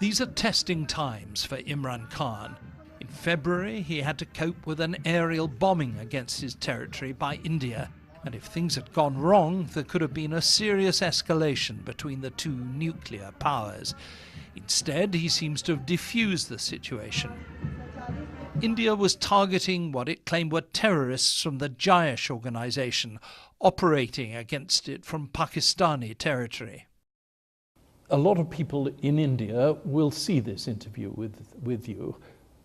These are testing times for Imran Khan. In February, he had to cope with an aerial bombing against his territory by India. And if things had gone wrong, there could have been a serious escalation between the two nuclear powers. Instead, he seems to have diffused the situation. India was targeting what it claimed were terrorists from the Jaish organization, operating against it from Pakistani territory. A lot of people in India will see this interview with you.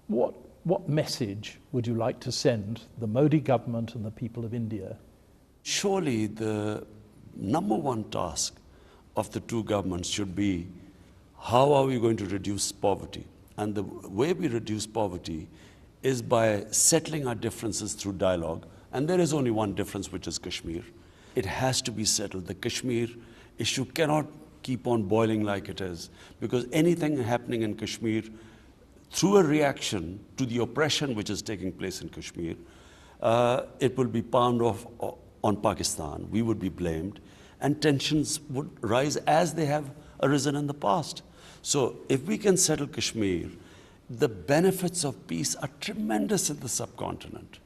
What message would you like to send the Modi government and the people of India? Surely the number one task of the two governments should be, how are we going to reduce poverty? And the way we reduce poverty is by settling our differences through dialogue. And there is only one difference, which is Kashmir. It has to be settled. The Kashmir issue cannot keep on boiling like it is, because anything happening in Kashmir through a reaction to the oppression which is taking place in Kashmir, it will be palmed off on Pakistan. We would be blamed, and tensions would rise as they have arisen in the past. So if we can settle Kashmir, the benefits of peace are tremendous in the subcontinent.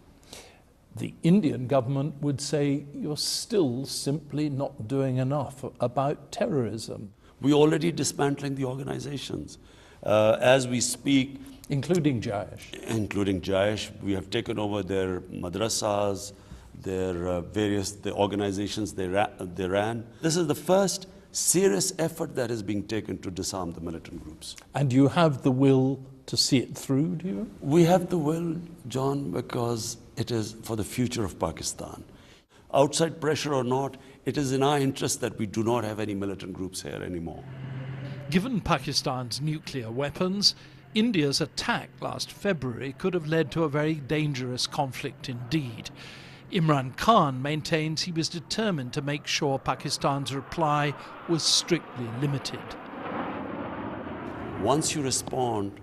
The Indian government would say you're still simply not doing enough about terrorism. We're already dismantling the organizations. As we speak, including Jaish. Including Jaish, we have taken over their madrasas, their the organizations they ran. This is the first serious effort that is being taken to disarm the militant groups. And you have the will to see it through, do you? We have the will, John, because it is for the future of Pakistan. Outside pressure or not, it is in our interest that we do not have any militant groups here anymore. Given Pakistan's nuclear weapons, India's attack last February could have led to a very dangerous conflict indeed. Imran Khan maintains he was determined to make sure Pakistan's reply was strictly limited. Once you respond,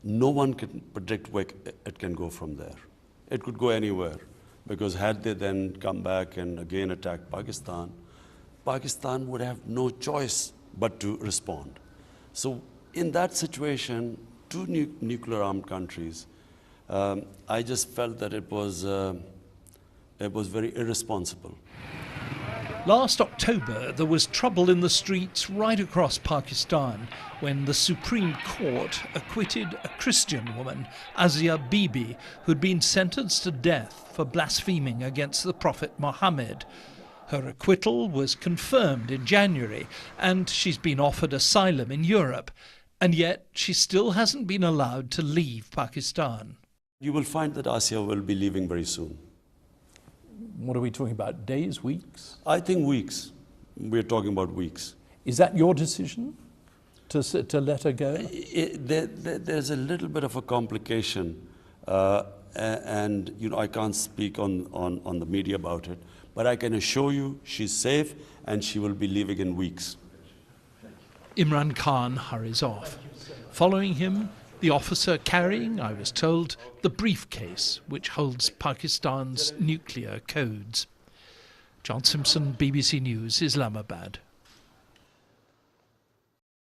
no one can predict where it can go from there. It could go anywhere, because had they then come back and again attack Pakistan, Pakistan would have no choice but to respond. So in that situation, two nuclear armed countries, I just felt that it was very irresponsible. Last October, there was trouble in the streets right across Pakistan when the Supreme Court acquitted a Christian woman, Asia Bibi, who'd been sentenced to death for blaspheming against the Prophet Muhammad. Her acquittal was confirmed in January, and she's been offered asylum in Europe. And yet, she still hasn't been allowed to leave Pakistan. You will find that Asia will be leaving very soon. What are we talking about, days, weeks? I think weeks. We're talking about weeks. Is that your decision, to let her go? There's a little bit of a complication, and I can't speak on the media about it, but I can assure you she's safe and she will be leaving in weeks. Imran Khan hurries off. Following him, the officer carrying, I was told, the briefcase which holds Pakistan's nuclear codes. John Simpson, BBC News, Islamabad.